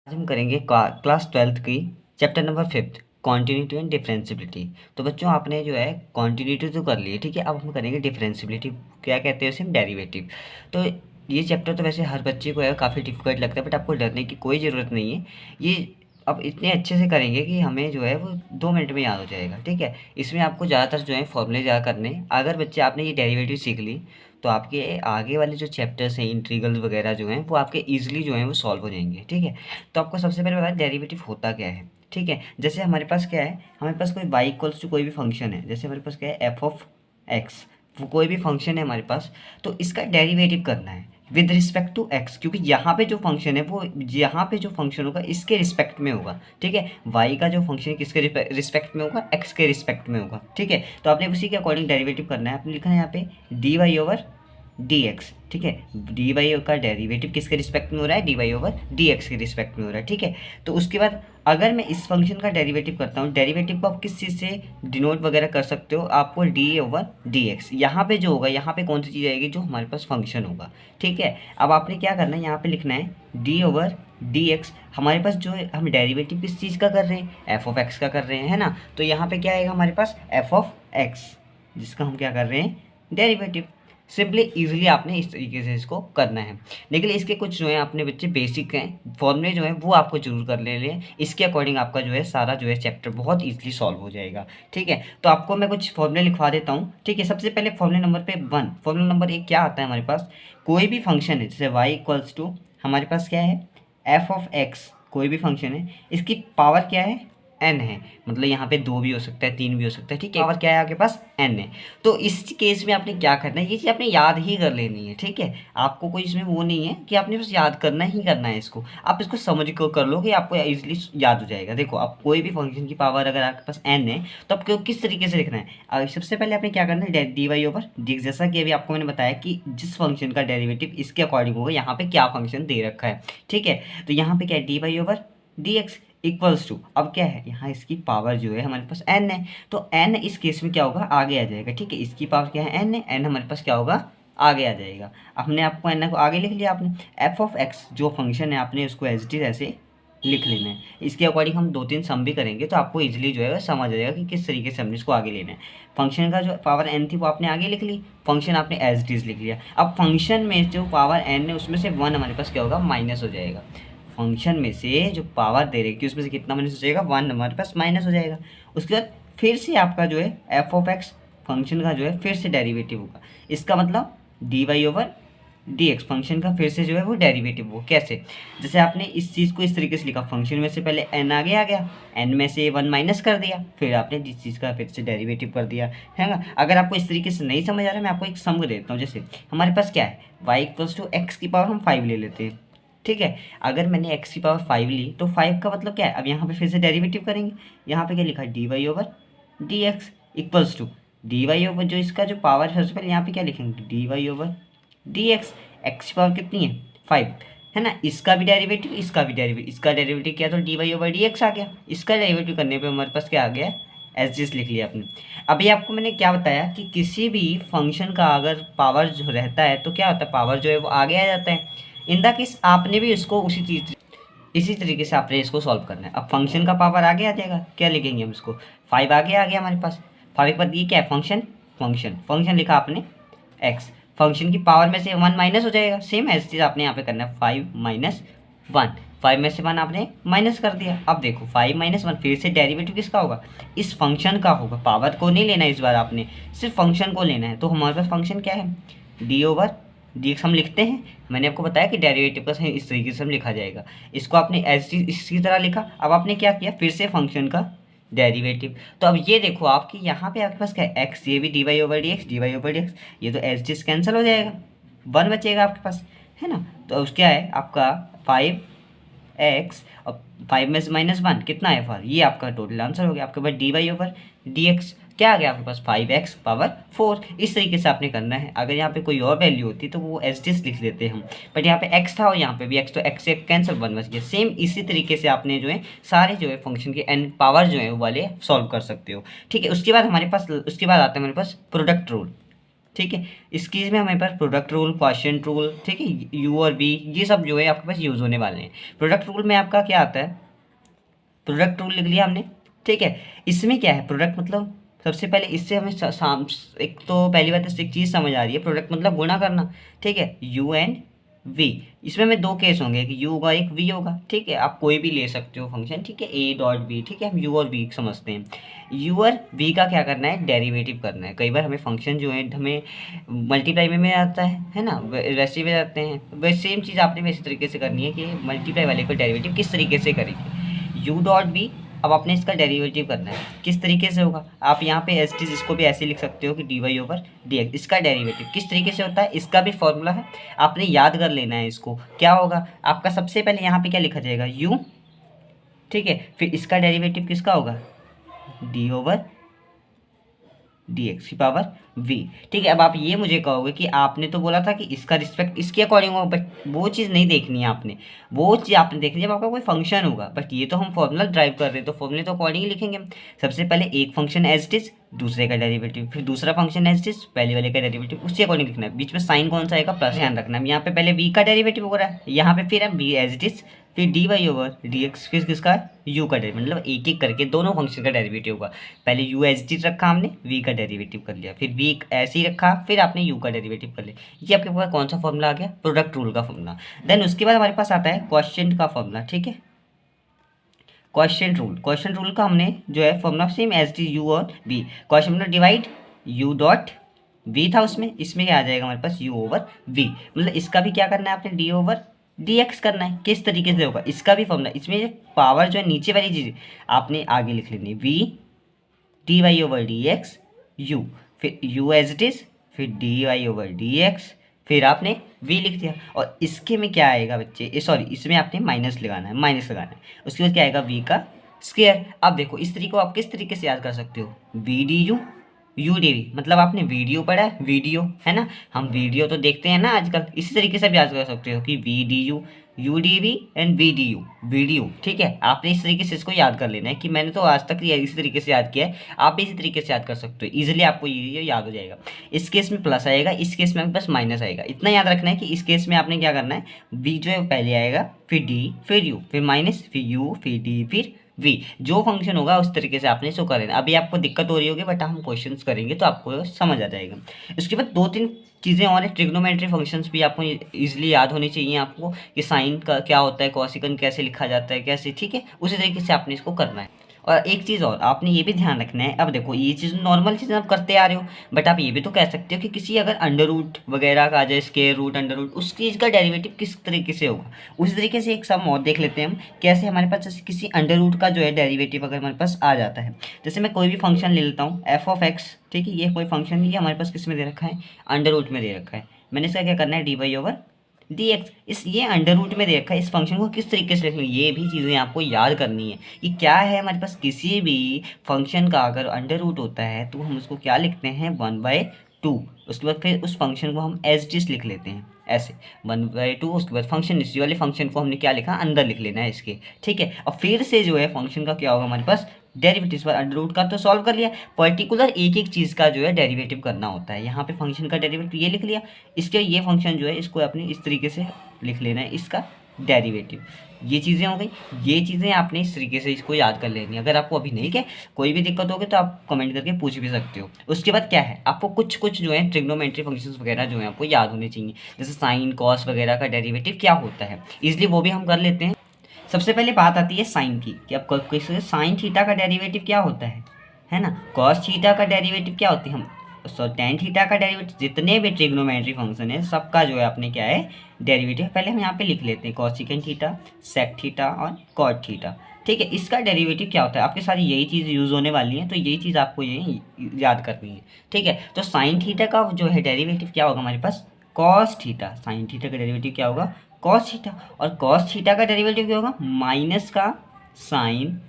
आज हम करेंगे क्लास 12th की चैप्टर नंबर 5 कॉन्टिन्यूटी एंड डिफरेंशिबिलिटी। तो बच्चों आपने जो है कॉन्टिन्यूटी तो कर ली है, ठीक है। अब हम करेंगे डिफरेंशिबिलिटी। क्या कहते हैं उसे हम, डेरिवेटिव। तो ये चैप्टर तो वैसे हर बच्चे को है काफ़ी डिफिकल्ट लगता है, बट आपको डरने की कोई ज़रूरत नहीं है। ये अब इतने अच्छे से करेंगे कि हमें जो है वो 2 मिनट में याद हो जाएगा, ठीक है। इसमें आपको ज़्यादातर जो है फॉर्मूले ज़्यादा करने हैं। अगर बच्चे आपने ये डेरिवेटिव सीख ली तो आपके आगे वाले जो चैप्टर्स हैं इंटीग्रल वगैरह जो हैं वो आपके ईजिली जो हैं वो सॉल्व हो जाएंगे, ठीक है। तो आपको सबसे पहले बताया डेरिवेटिव होता क्या है, ठीक है। जैसे हमारे पास क्या है, हमारे पास कोई y इक्वल्स टू कोई भी फंक्शन है। जैसे हमारे पास क्या है, एफ ऑफ एक्स, वो कोई भी फंक्शन है हमारे पास। तो इसका डेरिवेटिव करना है विद रिस्पेक्ट टू एक्स, क्योंकि यहाँ पे जो फंक्शन है वो यहाँ पे जो फंक्शन होगा इसके रिस्पेक्ट में होगा, ठीक है। y का जो फंक्शन है किसके रिस्पेक्ट में होगा, x के रिस्पेक्ट में होगा, ठीक है। तो आपने उसी के अकॉर्डिंग डेरिवेटिव करना है। आपने लिखा है यहाँ पे d Y over D x, ठीक है। डी वाई का डेरिवेटिव किसके रिस्पेक्ट में हो रहा है, D Y over D x के रिस्पेक्ट में हो रहा है, ठीक है। तो उसके बाद अगर मैं इस फंक्शन का डेरिवेटिव करता हूँ, डेरिवेटिव को आप किस चीज़ से डिनोट वगैरह कर सकते हो, आपको डी ओवर डी एक्स, यहाँ पे जो होगा यहाँ पे कौन सी चीज़ आएगी, जो हमारे पास फंक्शन होगा, ठीक है। अब आपने क्या करना है, यहाँ पे लिखना है डी ओवर डी एक्स। हमारे पास जो है हम डेरिवेटिव किस चीज़ का कर रहे हैं, एफ ऑफ एक्स का कर रहे हैं, है ना। तो यहाँ पे क्या आएगा हमारे पास, एफ ऑफ एक्स, जिसका हम क्या कर रहे हैं, डेरिवेटिव। सिंपली इजीली आपने इस तरीके से इसको करना है। लेकिन इसके कुछ जो है अपने बच्चे बेसिक हैं फॉर्मूले जो है वो आपको जरूर कर ले लें। इसके अकॉर्डिंग आपका जो है सारा जो है चैप्टर बहुत इजीली सॉल्व हो जाएगा, ठीक है। तो आपको मैं कुछ फॉर्मूले लिखवा देता हूँ, ठीक है। सबसे पहले फॉर्मूले नंबर पे 1, फॉर्मूला नंबर 1 क्या आता है हमारे पास, कोई भी फंक्शन है जैसे y इक्वल्स टू हमारे पास क्या है, एफ ऑफ एक्स, कोई भी फंक्शन है, इसकी पावर क्या है, n है। मतलब यहाँ पे 2 भी हो सकता है, 3 भी हो सकता है, ठीक है। पावर क्या है आपके पास, n है। तो इस केस में आपने क्या करना है, ये चीज़ आपने याद ही कर लेनी है, ठीक है। आपको कोई इसमें वो नहीं है कि आपने बस याद करना ही करना है इसको, आप इसको समझ को कर लो कि आपको इजीली याद हो जाएगा। देखो आप कोई भी फंक्शन की पावर अगर आपके पास n है तो आपको किस तरीके से लिखना है, सबसे पहले आपने क्या करना है, डी वाई ओवर डी, जैसा कि अभी आपको मैंने बताया कि जिस फंक्शन का डेरिवेटिव इसके अकॉर्डिंग होगा, यहाँ पे क्या फंक्शन दे रखा है, ठीक है। तो यहाँ पे क्या है, D Y over D x equals to, अब क्या है यहाँ इसकी पावर जो है हमारे पास n है, तो n इस केस में क्या होगा, आगे आ जाएगा, ठीक है। इसकी पावर क्या है, n है, n हमारे पास क्या होगा, आगे आ जाएगा। अपने आपको n को आगे लिख लिया आपने। एफ ऑफ एक्स जो फंक्शन है आपने उसको एज डी ऐसे लिख लेना है। इसके अकॉर्डिंग हम 2-3 सम भी करेंगे तो आपको इजीली जो है समझ आ जाएगा कि किस तरीके से हमने इसको आगे लेना है। फंक्शन का जो पावर n थी वो आपने आगे लिख ली, फंक्शन आपने एज डीज लिख लिया। अब फंक्शन में जो पावर n है उसमें से 1 हमारे पास क्या होगा, माइनस हो जाएगा। फंक्शन में से जो पावर दे रही है उसमें से कितना माइनस हो जाएगा, 1 हमारे पास माइनस हो जाएगा। उसके बाद फिर से आपका जो है एफ ऑफ एक्स फंक्शन का जो है फिर से डेरिवेटिव होगा। इसका मतलब d Y over D x function का फिर से जो है वो डेरिवेटिव हो। कैसे, जैसे आपने इस चीज़ को इस तरीके से लिखा, फंक्शन में से पहले n आगे आ गया, n में से 1 माइनस कर दिया, फिर आपने जिस चीज़ का फिर से डेरिवेटिव कर दिया, है ना। अगर आपको इस तरीके से नहीं समझ आ रहा मैं आपको एक सम देता हूँ। जैसे हमारे पास क्या है, y इक्वल्स टू एक्स की पावर हम 5 ले लेते हैं, ठीक है। अगर मैंने x की पावर 5 ली तो 5 का मतलब क्या है, अब यहाँ पे फिर से डेरिवेटिव करेंगे। यहाँ पे क्या लिखा है, D Y over D x equals to d Y over जो इसका जो पावर है सबसे पहले यहाँ पे क्या लिखेंगे, D Y over D X, X की पावर कितनी है, 5, है ना। इसका भी डेरिवेटिव, इसका भी डेरिवेटिव, इसका डेरिवेटिव क्या, तो D Y over D X आ गया। इसका डेरिवेटिव करने पे हमारे पास क्या आ गया, एस जिस लिख लिया आपने। अभी आपको मैंने क्या बताया कि किसी भी फंक्शन का अगर पावर जो रहता है तो क्या होता है, पावर जो है वो आगे आ जाता है। इन द केस आपने भी इसको इसी तरीके से आपने इसको सॉल्व करना है। अब फंक्शन का पावर आगे आ जाएगा, क्या लिखेंगे हम इसको, 5 आगे आ गया हमारे पास। 5 के बाद ये क्या है, फंक्शन, फंक्शन लिखा आपने एक्स, फंक्शन की पावर में से 1 माइनस हो जाएगा। सेम ऐसी चीज़ आपने यहाँ पे करना है, 5 माइनस 1, 5 में से 1 आपने माइनस कर दिया। अब देखो 5 माइनस 1 फिर से डेरिवेटिव किसका होगा, इस फंक्शन का होगा। पावर को नहीं लेना इस बार आपने, सिर्फ फंक्शन को लेना है। तो हमारे पास फंक्शन क्या है, डी ओवर डी एक्स हम लिखते हैं। मैंने आपको बताया कि डेरिवेटिव का इस तरीके से हम लिखा जाएगा। इसको आपने ऐसी इसी तरह लिखा। अब आपने क्या किया, फिर से फंक्शन का डेरिवेटिव। तो अब ये देखो आपकी यहाँ पे आपके पास क्या है, एक्स, ये भी D Y over D X, D Y over D X, ये तो एच डी कैंसिल हो जाएगा, 1 बचेगा आपके पास, है ना। तो उस क्या है आपका 5x और 5 में से -1 कितना है 4, ये आपका टोटल आंसर हो गया। आपके पास D Y over D X क्या आ गया आपके पास, 5x पावर 4। इस तरीके से आपने करना है। अगर यहाँ पे कोई और वैल्यू होती तो वो एच डिस लिख देते हम, बट यहाँ पे x था और यहाँ पे भी x, तो x से कैंसिल 1 बच गया। सेम इसी तरीके से आपने जो है सारे जो है फंक्शन के n पावर जो है वो वाले सॉल्व कर सकते हो, ठीक है। उसके बाद हमारे पास आता है हमारे पास प्रोडक्ट रूल। ठीक है। इस केस में हमारे पास प्रोडक्ट रूल, क्वोशिएंट रूल, ठीक है, यू और वी, ये सब जो है आपके पास यूज़ होने वाले हैं। प्रोडक्ट रूल में आपका क्या आता है, प्रोडक्ट रूल लिख लिया हमने, ठीक है। इसमें क्या है, प्रोडक्ट मतलब सबसे पहले इससे हमें एक तो पहली बात इससे एक चीज़ समझ आ रही है, प्रोडक्ट मतलब गुणा करना, ठीक है, यू एंड वी। इसमें हमें दो केस होंगे, कि यू होगा एक वी होगा, ठीक है। आप कोई भी ले सकते हो फंक्शन, ठीक है, ए डॉट बी, ठीक है, हम यू और वी समझते हैं। यू और वी का क्या करना है, डेरिवेटिव करना है। कई बार हमें फंक्शन जो है हमें मल्टीप्लाई में आता है ना, वैसे भी आते हैं, वैसे सेम चीज़ आपने वैसे तरीके से करनी है कि मल्टीप्लाई वाले को डेरिवेटिव किस तरीके से करेंगे, यू डॉट बी। अब आपने इसका डेरिवेटिव करना है, किस तरीके से होगा, आप यहाँ पे एस टी इसको भी ऐसे लिख सकते हो कि D Y over D X. इसका डेरिवेटिव किस तरीके से होता है, इसका भी फॉर्मूला है, आपने याद कर लेना है इसको। क्या होगा आपका, सबसे पहले यहाँ पे क्या लिखा जाएगा, यू, ठीक है, फिर इसका डेरिवेटिव किसका होगा, डी ओवर डी एक्स की पावर वी, ठीक है। अब आप ये मुझे कहोगे कि आपने तो बोला था कि इसका रिस्पेक्ट इसके अकॉर्डिंग होगा, बट वो चीज़ नहीं देखनी है आपने, वो चीज़ आपने देखनी है जब आपका कोई फंक्शन होगा। बट ये तो हम फॉर्मूला ड्राइव कर रहे हैं, तो फॉर्मूले तो अकॉर्डिंग लिखेंगे हम। सबसे पहले एक फंक्शन एज इट इज, दूसरे का डेरिवेटिव, फिर दूसरा फंक्शन एज इट इज, पहले वाले का डेरिवेटिव, उसके अकॉर्डिंग लिखना है। बीच में साइन कौन सा आएगा, प्लस, ध्यान रखना है। यहाँ पे पहले वी का डेरिवेटिव हो रहा है, यहाँ पे फिर हम वी एज इट इज, फिर D Y over D X, फिर किसका, यू का डेरिवेटिव, मतलब एक एक करके दोनों फंक्शन का डेरिवेटिव होगा। पहले यू एच डी रखा हमने, वी का डेरिवेटिव कर लिया, फिर वी ऐसे ही रखा, फिर आपने यू का डेरिवेटिव कर लिया। ये आपके पास कौन सा फॉर्मूला आ गया, प्रोडक्ट रूल का फॉर्मूला। देन उसके बाद हमारे पास आता है क्वोशिएंट का फॉर्मूला, ठीक है, क्वोशिएंट रूल। क्वोशिएंट रूल का हमने जो है formula same as D U और वी, क्वोशिएंट मतलब डिवाइड यू डॉट वी था उसमें, इसमें क्या आ जाएगा हमारे पास, यू ओवर वी, मतलब इसका भी क्या करना है आपने, डी ओवर डी एक्स करना है। किस तरीके से होगा, इसका भी फॉर्मूला, इसमें पावर जो है नीचे वाली चीज़ आपने आगे लिख लेनी है, V D Y over D X U, फिर यू एज इट इज, फिर D Y over D X, फिर आपने वी लिख दिया। और इसके में क्या आएगा बच्चे, सॉरी, इसमें आपने माइनस लगाना है, माइनस लगाना है। उसके बाद क्या आएगा, वी का स्क्वायर। अब देखो इस तरीके को आप किस तरीके से याद कर सकते हो, V D U U D V, मतलब आपने वीडियो पढ़ा है, वीडियो है ना, हम वीडियो तो देखते हैं ना आजकल, इसी तरीके से भी याद कर सकते हो कि V D U U D V and V D U video, ठीक है। आपने इस तरीके से इसको याद कर लेना है, कि मैंने तो आज तक इसी तरीके से याद किया है, आप भी इसी तरीके से याद कर सकते हो, इजीली आपको ये याद हो जाएगा। इस केस में प्लस आएगा, इस केस में बस माइनस आएगा। इतना याद रखना है कि इस केस में आपने क्या करना है, वी जो है पहले आएगा, फिर डी, फिर यू, फिर माइनस, फिर यू, फिर डी, फिर वी, जो फंक्शन होगा उस तरीके से आपने इसको करें। अभी आपको दिक्कत हो रही होगी, बट हम क्वेश्चंस करेंगे तो आपको समझ आ जाएगा। उसके बाद दो तीन चीज़ें और हैं, ट्रिग्नोमेट्री फंक्शंस भी आपको इजीली याद होनी चाहिए आपको, कि साइन का क्या होता है, कॉसिकन कैसे लिखा जाता है, कैसे, ठीक है, उसी तरीके से आपने इसको करना है। और एक चीज़ और आपने ये भी ध्यान रखना है, अब देखो ये चीज़ नॉर्मल चीज़ें आप करते आ रहे हो, बट आप ये भी तो कह सकते हो कि किसी अगर अंडर रूट वगैरह का आ जाए, स्क्वायर रूट, अंडर रूट, उस चीज़ का डेरिवेटिव किस तरीके से होगा। उसी तरीके से एक सम और देख लेते हैं हम, कैसे हमारे पास जैसे किसी अंडर रूट का जो है डेरिवेटिव अगर हमारे पास आ जाता है। जैसे मैं कोई भी फंक्शन ले लेता हूँ, एफ ऑफ एक्स, ठीक है, ये कोई फंक्शन ये हमारे पास किस में दे रखा है, अंडर रूट में दे रखा है। मैंने इसका क्या करना है, D Y over D X, इस ये अंडर रूट में दे रखा है, इस फंक्शन को किस तरीके से लिखना है, ये भी चीज़ें आपको याद करनी है। कि क्या है हमारे पास, किसी भी फंक्शन का अगर अंडर रूट होता है तो हम उसको क्या लिखते हैं, 1/2। उसके बाद फिर उस फंक्शन को हम एज डिस लिख लेते हैं ऐसे, 1/2। उसके बाद फंक्शन, इसी वाले फंक्शन को हमने क्या लिखा, अंदर लिख लेना है इसके, ठीक है। और फिर से जो है फंक्शन का क्या होगा हमारे पास, डेरिवेटिव पर अंडर रूट का तो सॉल्व कर लिया, पर्टिकुलर एक एक चीज़ का जो है डेरिवेटिव करना होता है। यहाँ पे फंक्शन का डेरिवेटिव ये लिख लिया, इसके ये फंक्शन जो है इसको आपने इस तरीके से लिख लेना है, इसका डेरिवेटिव। ये चीज़ें हो गई, ये चीज़ें आपने इस तरीके से इसको याद कर लेनी है। अगर आपको अभी नहीं क्या कोई भी दिक्कत होगी तो आप कमेंट करके पूछ भी सकते हो। उसके बाद क्या है, आपको कुछ कुछ जो है ट्रिग्नोमेट्री फंक्शंस वगैरह जो है आपको याद होने चाहिए, जैसे साइन कॉस वगैरह का डेरिवेटिव क्या होता है, इसलिए वो भी हम कर लेते हैं। सबसे पहले बात आती है साइन की, कि अब किसी साइन थीटा का डेरिवेटिव क्या होता है ना, कॉस थीटा का डेरिवेटिव क्या होती है, हम टेन थीटा का डेरिवेटिव, जितने भी ट्रिग्नोमेट्री फंक्शन है सबका जो है अपने क्या है डेरिवेटिव, पहले हम यहाँ पे लिख लेते हैं, कॉसिकेंट थीटा, सेक थीटा और कॉट थीटा, ठीक है। इसका डेरिवेटिव क्या होता है, आपके सारी यही चीज़ यूज़ होने वाली है, तो यही चीज़ आपको ये याद करनी है, ठीक है। तो साइन थीटा का जो है डेरिवेटिव क्या होगा हमारे पास, कॉस थीटा, साइन थीटा का डेरिवेटिव क्या होगा, कॉस थीटा, और कॉस थीटा का डेरिवेटिव क्या होगा, माइनस का साइन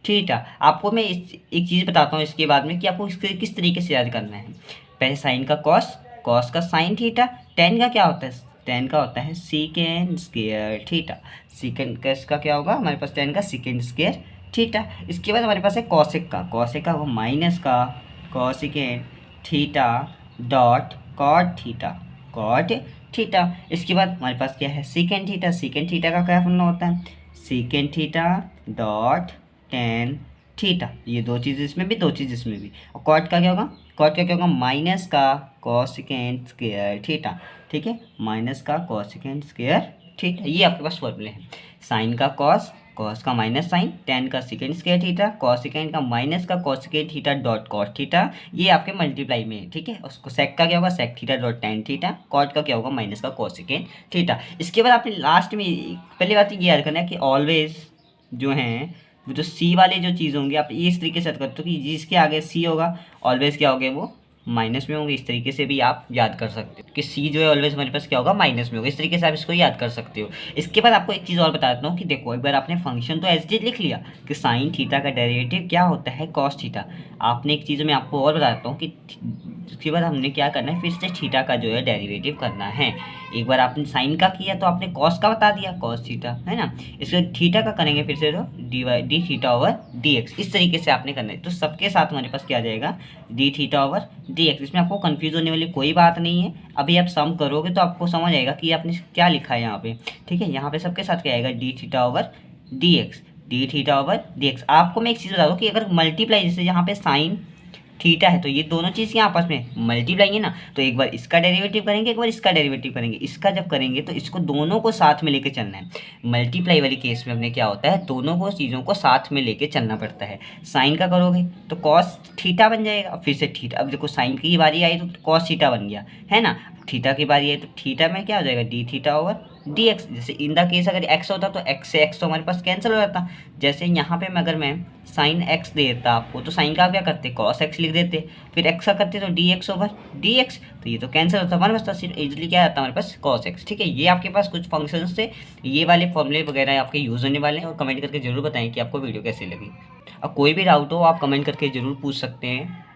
थीटा। आपको मैं एक चीज़ बताता हूँ इसके बाद में, कि आपको इसके किस तरीके से याद करना है। पहले साइन का कॉस, कॉस का साइन थीटा, टेन का क्या होता है, टेन का होता है सीकेंड स्क्वायर थीटा, सीकेंड का इसका क्या होगा हमारे पास, टेन का सीकेंड स्क्वायर थीटा। इसके बाद हमारे पास है कॉसेक का, कॉसेक का वो माइनस का cosecant theta dot cot theta, cot theta. इसके बाद हमारे पास क्या है, सीकेंट थीटा। सीकेंट थीटा का क्या फॉर्मूला होता है, secant theta dot tan theta. ये दो चीज़ इसमें भी, दो चीज़ इसमें भी। और कॉट का क्या होगा, कॉट का क्या होगा, माइनस का कोसेकेंट स्क्वायर थीटा। ठीक है, माइनस का कोसेकेंट स्क्वायर थीटा। ये आपके पास फॉर्मूले हैं। साइन का कॉस, कॉस का माइनस साइन, टेन का सेकेंड स्क्वायर थीटा, कॉसेकेंट का माइनस का cosecant theta dot cos theta. ये आपके मल्टीप्लाई में है। ठीक है, उसको सेक का क्या होगा, sec theta dot tan theta. Cot का क्या होगा, माइनस का कोसेकेंट थीटा। इसके बाद आपने लास्ट में पहली बात ये याद करना है कि ऑलवेज जो हैं वो जो सी वाले जो चीज़ होंगे आप इस तरीके से याद करते हो कि जिसके आगे सी होगा ऑलवेज क्या होगा, वो माइनस में होंगे। इस तरीके से भी आप याद कर सकते हो कि सी जो है ऑलवेज हमारे पास क्या होगा, माइनस में होगा। इस तरीके से आप इसको याद कर सकते हो। इसके बाद आपको एक चीज़ और बता देता हूँ कि देखो, एक बार आपने फंक्शन तो एज इट इज लिख लिया कि साइन थीटा का डेरिवेटिव क्या होता है, कॉस थीटा। आपने एक चीज़ मैं आपको और बता देता हूँ कि उसके बाद हमने क्या करना है, फिर से थीटा का जो है डेरिवेटिव करना है। एक बार आपने साइन का किया तो आपने कॉस का बता दिया, कॉस थीटा, है ना। इसके थीटा का करेंगे फिर से तो D theta over D X. इस तरीके से आपने करना है। तो सबके साथ हमारे पास क्या आ जाएगा, D theta over D x. इसमें आपको कंफ्यूज होने वाली कोई बात नहीं है। अभी आप सम करोगे तो आपको समझ आएगा कि आपने क्या लिखा है यहाँ पे। ठीक है, यहाँ पे सबके साथ क्या आएगा, D theta over D X, D theta over D x. आपको मैं एक चीज़ बता दूँ कि अगर मल्टीप्लाई, जैसे यहाँ पे साइन थीटा है तो ये दोनों चीज़ यहाँ आपस में मल्टीप्लाई है ना, तो एक बार इसका डेरिवेटिव करेंगे, एक बार इसका डेरिवेटिव करेंगे। इसका जब करेंगे तो इसको दोनों को साथ में लेके चलना है। मल्टीप्लाई वाली केस में हमने क्या होता है, दोनों को चीज़ों को साथ में लेके चलना पड़ता है। साइन का करोगे तो कॉस थीटा बन जाएगा, फिर से थीटा। अब देखो साइन की बारी आई तो कॉस थीटा बन गया, है ना। थीटा की बारी आई तो थीटा में क्या हो जाएगा, D theta over D x. जैसे इन द केस अगर एक्स होता तो एक्स से एक्स तो हमारे पास कैंसिल हो जाता। जैसे यहाँ पे मैं अगर मैं साइन एक्स दे देता आपको तो साइन का क्या करते, कॉस एक्स लिख देते, फिर एक्स का करते तो D x over D x. तो ये तो कैंसिल होता, हमारे पास सिर्फ इजीली क्या आता है, हमारे पास कॉस एक्स। ठीक है, ये आपके पास कुछ फंक्शंस थे। ये वाले फॉर्मूले वगैरह आपके यूज़ होने वाले हैं। और कमेंट करके जरूर बताएं कि आपको वीडियो कैसी लगी। और कोई भी डाउट हो आप कमेंट करके ज़रूर पूछ सकते हैं।